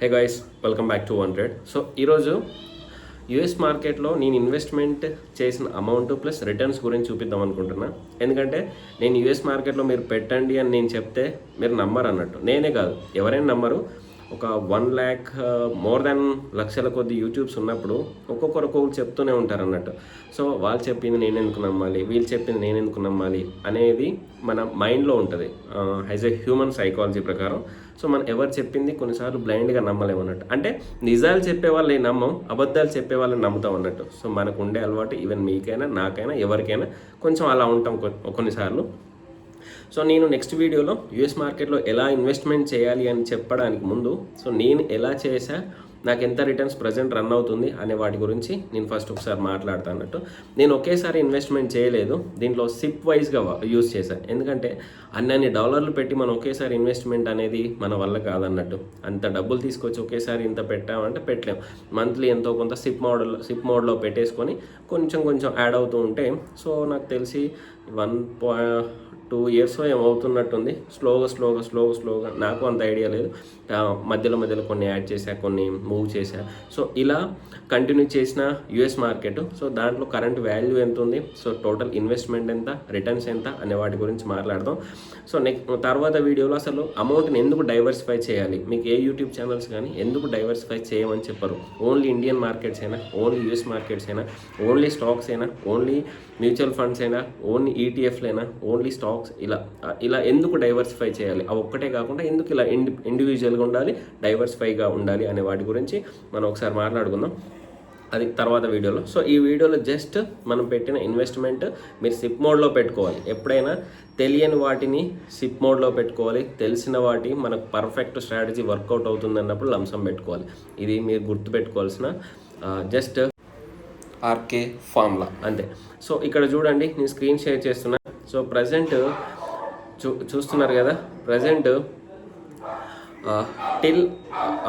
Hey guys, welcome back to 100. So ఈరోజు US మార్కెట్లో నేను ఇన్వెస్ట్మెంట్ చేసిన అమౌంట్ ప్లస్ రిటర్న్స్ గురించి చూపిద్దాం అనుకుంటున్నా. ఎందుకంటే నేను యూఎస్ మార్కెట్లో మీరు పెట్టండి అని నేను చెప్తే మీరు నమ్మరు అన్నట్టు. నేనే కాదు, ఎవరైనా నమ్మరు. ఒక 1,00,000 మోర్ దాన్ లక్షల కొద్ది యూట్యూబ్స్ ఉన్నప్పుడు ఒక్కొక్కరు చెప్తూనే ఉంటారు అన్నట్టు. సో వాళ్ళు చెప్పింది నేను ఎందుకు నమ్మాలి, వీళ్ళు చెప్పింది నేను ఎందుకు నమ్మాలి అనేది మన మైండ్లో ఉంటుంది యాజ్ ఎ హ్యూమన్ సైకాలజీ ప్రకారం. సో మనం ఎవరు చెప్పింది కొన్నిసార్లు బ్లైండ్గా నమ్మలేము అన్నట్టు. అంటే నిజాలు చెప్పే వాళ్ళని నమ్మం, అబద్ధాలు చెప్పే వాళ్ళని నమ్ముతాం అన్నట్టు. సో మనకు ఉండే అలవాటు ఈవెన్ మీకైనా నాకైనా ఎవరికైనా కొంచెం అలా ఉంటాం కొన్నిసార్లు. సో నేను నెక్స్ట్ వీడియోలో యూఎస్ మార్కెట్లో ఎలా ఇన్వెస్ట్మెంట్ చేయాలి అని చెప్పడానికి ముందు సో నేను ఎలా చేసా, నాకు ఎంత రిటర్న్స్ ప్రజెంట్ రన్ అవుతుంది అనే వాటి గురించి నేను ఫస్ట్ ఒకసారి మాట్లాడతాను అన్నట్టు. నేను ఒకేసారి ఇన్వెస్ట్మెంట్ చేయలేదు, దీంట్లో సిప్ వైజ్గా యూజ్ చేశాను. ఎందుకంటే అన్ని డాలర్లు పెట్టి మనం ఒకేసారి ఇన్వెస్ట్మెంట్ అనేది మన వల్ల కాదన్నట్టు. అంత డబ్బులు తీసుకొచ్చి ఒకేసారి ఇంత పెట్టామంటే పెట్టలేం. మంత్లీ ఎంతో కొంత సిప్ మోడ్లో పెట్టేసుకొని కొంచెం యాడ్ అవుతూ ఉంటే, సో నాకు తెలిసి 1.2 years ఏమవుతున్నట్టుంది. స్లోగా నాకు అంత ఐడియా లేదు. మధ్యలో కొన్ని యాడ్ చేశా, కొన్ని మూవ్ చేశా. సో ఇలా కంటిన్యూ చేసిన యూఎస్ మార్కెట్. సో దాంట్లో కరెంట్ వాల్యూ ఎంత ఉంది, సో టోటల్ ఇన్వెస్ట్మెంట్ ఎంత, రిటర్న్స్ ఎంత అనే వాటి గురించి మాట్లాడదాం. సో తర్వాత వీడియోలో అసలు అమౌంట్ని ఎందుకు డైవర్సిఫై చేయాలి, మీకు ఏ యూట్యూబ్ ఛానల్స్ కానీ ఎందుకు డైవర్సిఫై చేయమని చెప్పరు. ఓన్లీ ఇండియన్ మార్కెట్స్ అయినా, ఓన్లీ యూఎస్ మార్కెట్స్ అయినా, ఓన్లీ స్టాక్స్ అయినా, ఓన్లీ మ్యూచువల్ ఫండ్స్ అయినా, ఓన్లీ ఈటీఎఫ్లైనా, ఓన్లీ స్టాక్స్, ఇలా ఎందుకు డైవర్సిఫై చేయాలి, ఆ ఒక్కటే కాకుండా ఎందుకు ఇలా ఇండివిజువల్గా ఉండాలి, డైవర్సిఫైగా ఉండాలి అనే వాటి గురించి మనం ఒకసారి మాట్లాడుకుందాం, అది తర్వాత వీడియోలో. సో ఈ వీడియోలో జస్ట్ మనం పెట్టిన ఇన్వెస్ట్మెంట్ మీరు సిప్ మోడ్లో పెట్టుకోవాలి. ఎప్పుడైనా తెలియని వాటిని సిప్ మోడ్లో పెట్టుకోవాలి, తెలిసిన వాటి మనకు పర్ఫెక్ట్ స్ట్రాటజీ వర్కౌట్ అవుతుంది అన్నప్పుడు లంసం పెట్టుకోవాలి. ఇది మీరు గుర్తుపెట్టుకోవాల్సిన జస్ట్ ఆర్కే ఫార్ములా అంతే. సో ఇక్కడ చూడండి, నేను స్క్రీన్ షేర్ చేస్తున్నా. సో ప్రజెంట్ చూస్తున్నారు కదా, present till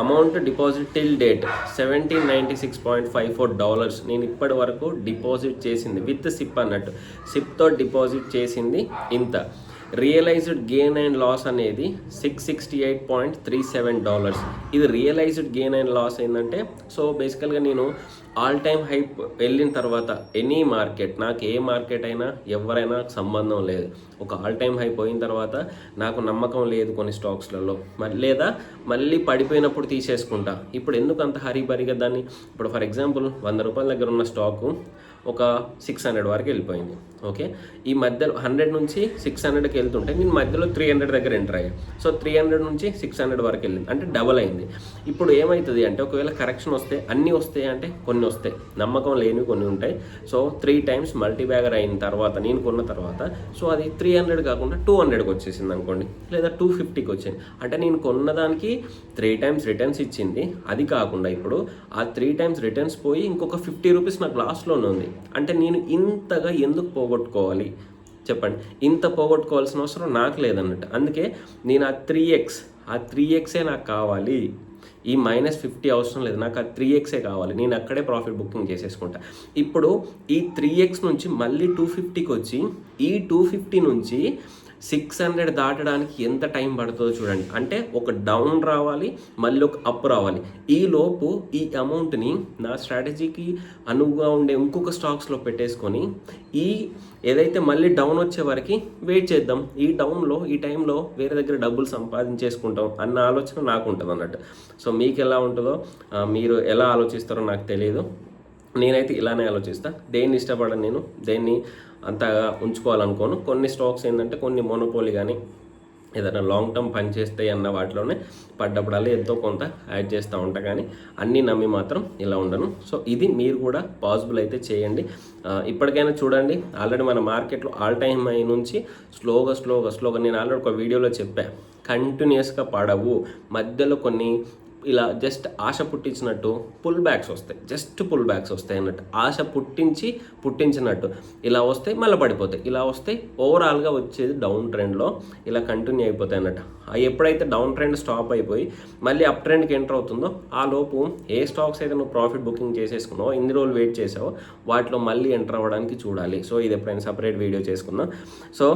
amount deposit till date $1796.54 నేను ఇప్పటి వరకు డిపాజిట్ చేసింది విత్ సిప్ అన్నట్టు. సిప్తో డిపాజిట్ చేసింది ఇంత. రియలైజ్డ్ గెయిన్ అండ్ లాస్ అనేది $668.37. ఇది రియలైజ్డ్ గెయిన్ అండ్ లాస్ ఏంటంటే, సో బేసికల్గా నేను ఆల్ టైమ్ హైప్ వెళ్ళిన తర్వాత ఎనీ మార్కెట్, నాకు ఏ మార్కెట్ అయినా ఎవరైనా సంబంధం లేదు. ఒక ఆల్ టైమ్ హై పోయిన తర్వాత నాకు నమ్మకం లేదు కొన్ని స్టాక్స్లలో, లేదా మళ్ళీ పడిపోయినప్పుడు తీసేసుకుంటా. ఇప్పుడు ఎందుకు అంత హరీబరీగా దాన్ని, ఇప్పుడు ఫర్ ఎగ్జాంపుల్ 100 రూపాయల దగ్గర ఉన్న స్టాకు ఒక 600 వరకు వెళ్ళిపోయింది. ఓకే, ఈ మధ్యలో 100 నుంచి 600కి వెళ్తుంటే నేను మధ్యలో 300 దగ్గర ఎంటర్ అయ్యాను. సో 300 నుంచి 600 వరకు వెళ్ళింది, అంటే డబల్ అయింది. ఇప్పుడు ఏమవుతుంది అంటే, ఒకవేళ కరెక్షన్ వస్తే అన్నీ వస్తాయి అంటే కొన్ని వస్తాయి, నమ్మకం లేనివి కొన్ని ఉంటాయి. సో 3 times మల్టీబ్యాగర్ అయిన తర్వాత, నేను కొన్న తర్వాత, సో అది 300 కాకుండా 200కి వచ్చేసింది అనుకోండి, లేదా 250కి వచ్చింది. అంటే నేను కొన్నదానికి 3 times రిటర్న్స్ ఇచ్చింది. అది కాకుండా ఇప్పుడు ఆ 3 times రిటర్న్స్ పోయి ఇంకొక 50 రూపీస్ నాకు లాస్లోనే ఉంది. అంటే నేను ఇంతగా ఎందుకు పోగొట్టుకోవాలి చెప్పండి? ఇంత పోగొట్టుకోవాల్సిన అవసరం నాకు లేదన్నట్టు. అందుకే నేను ఆ 3x నాకు కావాలి, ఈ -50 అవసరం లేదు, నాకు ఆ 3xే కావాలి. నేను అక్కడే ప్రాఫిట్ బుకింగ్ చేసేసుకుంటా. ఇప్పుడు ఈ 3x నుంచి మళ్ళీ 250కి వచ్చి, ఈ 250 నుంచి 600 దాటడానికి ఎంత టైం పడుతుందో చూడండి. అంటే ఒక డౌన్ రావాలి, మళ్ళీ ఒక అప్ రావాలి. ఈ లోపు ఈ అమౌంట్ని నా స్ట్రాటజీకి అనువుగా ఉండే ఇంకొక స్టాక్స్లో పెట్టేసుకొని, ఈ ఏదైతే మళ్ళీ డౌన్ వచ్చే వరకు వెయిట్ చేద్దాం. ఈ డౌన్లో, ఈ టైంలో వేరే దగ్గర డబ్బులు సంపాదించేసుకుంటాం అన్న ఆలోచన నాకు ఉంటుంది అన్నట్టు. సో మీకు ఎలా ఉంటుందో, మీరు ఎలా ఆలోచిస్తారో నాకు తెలియదు. నేనైతే ఇలానే ఆలోచిస్తా. దేన్ని ఇష్టపడను, నేను దేన్ని అంతగా ఉంచుకోవాలనుకోను. కొన్ని స్టాక్స్ ఏంటంటే, కొన్ని మోనోపోలీ కానీ ఏదైనా లాంగ్ టర్మ్ పని చేస్తాయి అన్న వాటిలోనే పడ్డప్పుడల్లా ఎంతో కొంత యాడ్ చేస్తూ ఉంటా, కానీ అన్నీ నమ్మి మాత్రం ఇలా ఉండను. సో ఇది మీరు కూడా పాసిబుల్ అయితే చేయండి. ఇప్పటికైనా చూడండి, ఆల్రెడీ మన మార్కెట్లో ఆల్ టైమ్ హై నుంచి స్లోగా నేను ఆల్రెడీ ఒక వీడియోలో చెప్పా, కంటిన్యూస్గా పడవు, మధ్యలో కొన్ని ఇలా జస్ట్ ఆశ పుట్టించినట్టు పుల్ బ్యాక్స్ వస్తాయి అన్నట్టు. ఆశ పుట్టించినట్టు ఇలా వస్తే మళ్ళీ పడిపోతాయి, ఇలా వస్తే ఓవరాల్గా వచ్చేది డౌన్ ట్రెండ్లో ఇలా కంటిన్యూ అయిపోతాయి అన్నట్టు. ఎప్పుడైతే డౌన్ ట్రెండ్ స్టాప్ అయిపోయి మళ్ళీ అప్ ట్రెండ్కి ఎంటర్ అవుతుందో, ఆ లోపు ఏ స్టాక్స్ అయితే నువ్వు ప్రాఫిట్ బుకింగ్ చేసేసుకున్నావో, ఇన్ని రోజులు వెయిట్ చేసావో, వాటిలో మళ్ళీ ఎంటర్ అవ్వడానికి చూడాలి. సో ఇది ఎప్పుడైనా సపరేట్ వీడియో చేసుకుందాం. So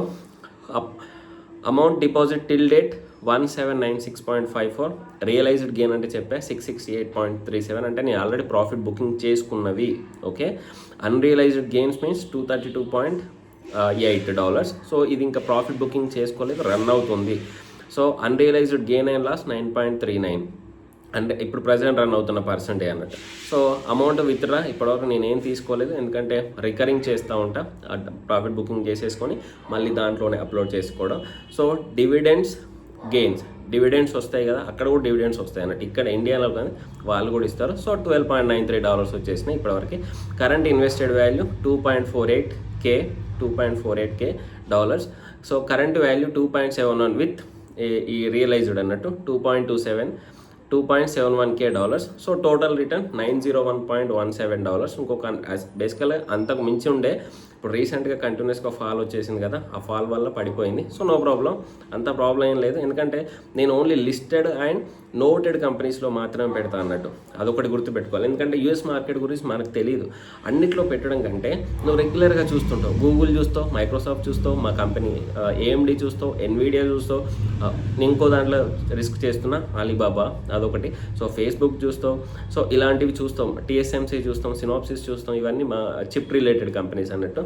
amount deposit till date 1796.54. Realised gain అంటే చెప్పా 668.37, అంటే నేను ఆల్రెడీ ప్రాఫిట్ బుకింగ్ చేసుకున్నవి. Okay, unrealised gains means $232.8. So ఇది ఇంకా ప్రాఫిట్ బుకింగ్ చేసుకోలేదు, రన్ అవుతుంది. So unrealised gain and loss 9.39, అంటే ఇప్పుడు ప్రజెంట్ రన్ అవుతున్న పర్సెంటేజ్ అన్నట్టు. సో అమౌంట్ విత్డ్రా ఇప్పటివరకు నేనేం తీసుకోలేదు, ఎందుకంటే రికరింగ్ చేస్తూ ఉంటా, ప్రాఫిట్ బుకింగ్ చేసేసుకొని మళ్ళీ దాంట్లోనే అప్లోడ్ చేసుకోవడం. సో డివిడెండ్స్ వస్తాయి కదా, అక్కడ కూడా డివిడెండ్స్ వస్తాయి అన్నట్టు. ఇక్కడ ఇండియాలో కానీ వాళ్ళు కూడా ఇస్తారు. సో $12.93 వచ్చేసినాయి ఇప్పటివరకు. Current invested value $2.48K. So current value 2.71 with ఈ రియలైజ్డ్ అన్నట్టు $2.71K. So total return $901.17. ఇంకొక బేసికల్గా అంతకు మించి ఉండే, ఇప్పుడు రీసెంట్గా కంటిన్యూస్గా ఫాల్ వచ్చేసింది కదా, ఆ ఫాల్ వల్ల పడిపోయింది. సో నో ప్రాబ్లం, అంత ప్రాబ్లం ఏం లేదు, ఎందుకంటే నేను ఓన్లీ లిస్టెడ్ అండ్ నోటెడ్ కంపెనీస్లో మాత్రమే పెడతా అన్నట్టు. అదొకటి గుర్తుపెట్టుకోవాలి, ఎందుకంటే యూఎస్ మార్కెట్ గురించి మనకు తెలియదు. అన్నిట్లో పెట్టడం కంటే నువ్వు రెగ్యులర్గా చూస్తుంటావు, గూగుల్ చూస్తావు, మైక్రోసాఫ్ట్ చూస్తావు, మా కంపెనీ AMD చూస్తావు, ఎన్విడియా చూస్తావు, ఇంకో దాంట్లో రిస్క్ చేస్తున్నా అలీబాబా అదొకటి. సో ఫేస్బుక్ చూస్తాం, సో ఇలాంటివి చూస్తాం, TSMC చూస్తాం, సినాప్సిస్ చూస్తాం, ఇవన్నీ మా చిప్ రిలేటెడ్ కంపెనీస్ అన్నట్టు.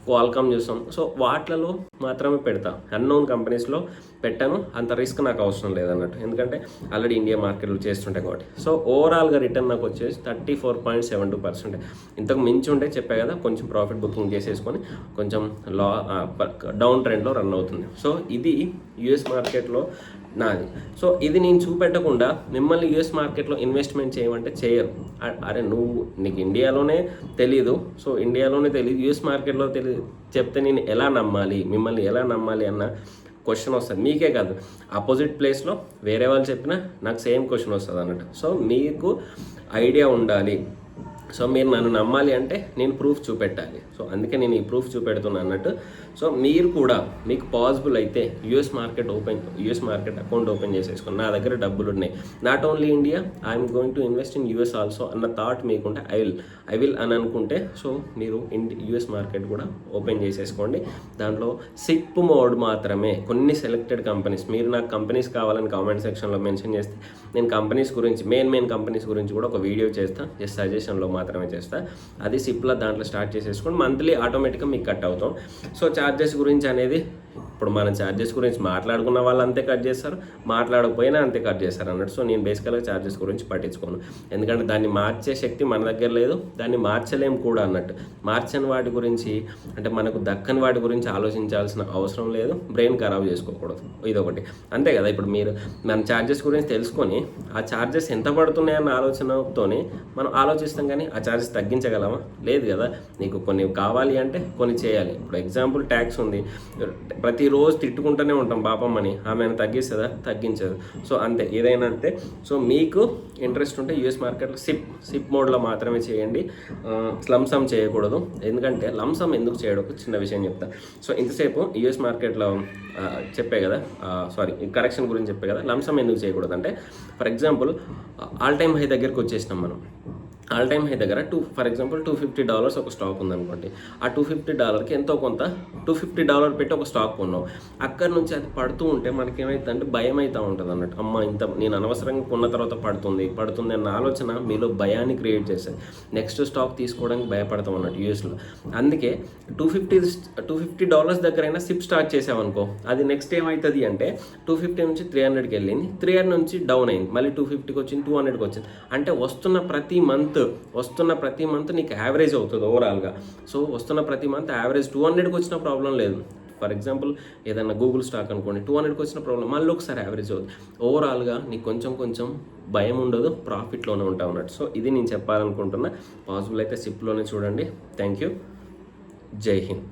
క్వాల్కామ్ చూస్తాం. సో వాటిలలో మాత్రమే పెడతా, అన్నోన్ కంపెనీస్లో పెట్టాను, అంత రిస్క్ నాకు అవసరం లేదన్నట్టు, ఎందుకంటే ఆల్రెడీ ఇండియా మార్కెట్లో చేస్తుంటాయి కాబట్టి. సో ఓవరాల్గా రిటర్న్ నాకు వచ్చేసి 34.72%. ఇంతకు మించి ఉంటే చెప్పా కదా, కొంచెం ప్రాఫిట్ బుకింగ్ చేసేసుకొని కొంచెం డౌన్ ట్రెండ్లో రన్ అవుతుంది. సో ఇది యూఎస్ మార్కెట్లో నాది. సో ఇది నేను చూపెట్టకుండా మిమ్మల్ని యూఎస్ మార్కెట్లో ఇన్వెస్ట్మెంట్ చేయమంటే చేయరు. అరే నీకు ఇండియాలోనే తెలీదు, సో ఇండియాలోనే తెలియదు, యూఎస్ మార్కెట్లో చెప్తే నేను ఎలా నమ్మాలి, మిమ్మల్ని ఎలా నమ్మాలి అన్న క్వశ్చన్ వస్తుంది. మీకే కాదు, ఆపోజిట్ ప్లేస్లో వేరే వాళ్ళు చెప్పినా నాకు సేమ్ క్వశ్చన్ వస్తుంది అన్నట్టు. సో మీకు ఐడియా ఉండాలి. సో మీరు నన్ను నమ్మాలి అంటే నేను ప్రూఫ్ చూపెట్టాలి. సో అందుకే నేను ఈ ప్రూఫ్ చూపెడుతున్నాను అన్నట్టు. సో మీరు కూడా మీకు పాసిబుల్ అయితే యూఎస్ మార్కెట్ అకౌంట్ ఓపెన్ చేసేసుకుని, నా దగ్గర డబ్బులు ఉన్నాయి, not only India, I'm going to invest in US also అన్న థాట్ మీకుంటే ఐ విల్ అని అనుకుంటే, సో మీరు యూఎస్ మార్కెట్ కూడా ఓపెన్ చేసేసుకోండి. దాంట్లో సిప్ మోడ్ మాత్రమే, కొన్ని సెలెక్టెడ్ కంపెనీస్, మీరు నాకు కంపెనీస్ కావాలని కామెంట్ సెక్షన్లో మెన్షన్ చేస్తే నేను కంపెనీస్ గురించి మెయిన్ కంపెనీస్ గురించి కూడా ఒక వీడియో చేస్తాను, జస్ట్ సజెషన్లో మాత్రమే చేస్తా. అది సిప్లో దాంట్లో స్టార్ట్ చేసేసుకొని మంత్లీ ఆటోమేటిక్గా మీకు కట్ అవుతాం. సో ఛార్జెస్ గురించి అనేది ఇప్పుడు మన ఛార్జెస్ గురించి మాట్లాడుకున్న వాళ్ళు అంతే కట్ చేస్తారు, మాట్లాడకపోయినా అంతే కట్ చేస్తారు అన్నట్టు. సో నేను బేసికల్గా ఛార్జెస్ గురించి పట్టించుకోను, ఎందుకంటే దాన్ని మార్చే శక్తి మన దగ్గర లేదు, దాన్ని మార్చలేము కూడా అన్నట్టు. మార్చని వాటి గురించి అంటే మనకు దక్కని వాటి గురించి ఆలోచించాల్సిన అవసరం లేదు, బ్రెయిన్ ఖరాబ్ చేసుకోకూడదు, ఇదొకటి అంతే కదా. ఇప్పుడు మీరు మన ఛార్జెస్ గురించి తెలుసుకొని ఆ ఛార్జెస్ ఎంత పడుతున్నాయన్న ఆలోచనతోనే మనం ఆలోచిస్తాం, కానీ ఆ ఛార్జెస్ తగ్గించగలమా? లేదు కదా. నీకు కొన్ని కావాలి అంటే కొన్ని చేయాలి. ఇప్పుడు ఎగ్జాంపుల్ ట్యాక్స్ ఉంది, ప్రతిరోజు తిట్టుకుంటూనే ఉంటాం పాపమ్మని, ఆమెను తగ్గిస్తుందా? తగ్గించదు. సో అంతే, ఏదైనా అంతే. సో మీకు ఇంట్రెస్ట్ ఉంటే యూఎస్ మార్కెట్లో సిప్ మోడ్లో మాత్రమే చేయండి, లంసమ్ చేయకూడదు. ఎందుకంటే లంసమ్ ఎందుకు చేయడం, చిన్న విషయం చెప్తా. సో ఇంతసేపు యూఎస్ మార్కెట్లో చెప్పే కదా, కరెక్షన్ గురించి చెప్పే కదా, లంసమ్ ఎందుకు చేయకూడదు అంటే, for example all time high దగ్గరికి వచ్చేసినాం మనం. ఆల్ టైమ్ హై దగ్గర ఫర్ ఎగ్జాంపుల్ $250 ఒక స్టాక్ ఉందనుకోండి. ఆ $250కి ఎంతో కొంత $250 పెట్టి ఒక స్టాక్ కొన్నాం. అక్కడ నుంచి అది పడుతూ ఉంటే మనకేమైతుందంటే భయం అవుతూ ఉంటుంది అన్నట్టు. అమ్మ ఇంత నేను అనవసరంగా కొన్న తర్వాత పడుతుంది అన్న ఆలోచన మీలో భయాన్ని క్రియేట్ చేస్తుంది. నెక్స్ట్ స్టాక్ తీసుకోవడానికి భయపడతాం అన్నట్టు యూఎస్లో. అందుకే $250 దగ్గరైనా సిప్ స్టార్ట్ చేసామనుకో, అది నెక్స్ట్ ఏమవుతుంది అంటే 250 నుంచి 300కి వెళ్ళింది, 300 నుంచి డౌన్ అయింది, మళ్ళీ 250కి వచ్చింది, 200కి వచ్చింది. అంటే వస్తున్న ప్రతి మంత్ నీకు యావరేజ్ అవుతుంది ఓవరాల్గా. సో వస్తున్న ప్రతి మంత్ యావరేజ్ 200కి వచ్చిన ప్రాబ్లం లేదు. ఫర్ ఎగ్జాంపుల్ ఏదైనా గూగుల్ స్టాక్ అనుకోండి, 200కి వచ్చిన ప్రాబ్లం, మళ్ళీ ఒకసారి యావరేజ్ అవుతుంది. ఓవరాల్గా నీకు కొంచెం భయం ఉండదు, ప్రాఫిట్లోనే ఉంటావు అన్నట్టు. సో ఇది నేను చెప్పాలనుకుంటున్నా. పాసిబుల్ అయితే సిప్లోనే చూడండి. Thank you. జై హింద్.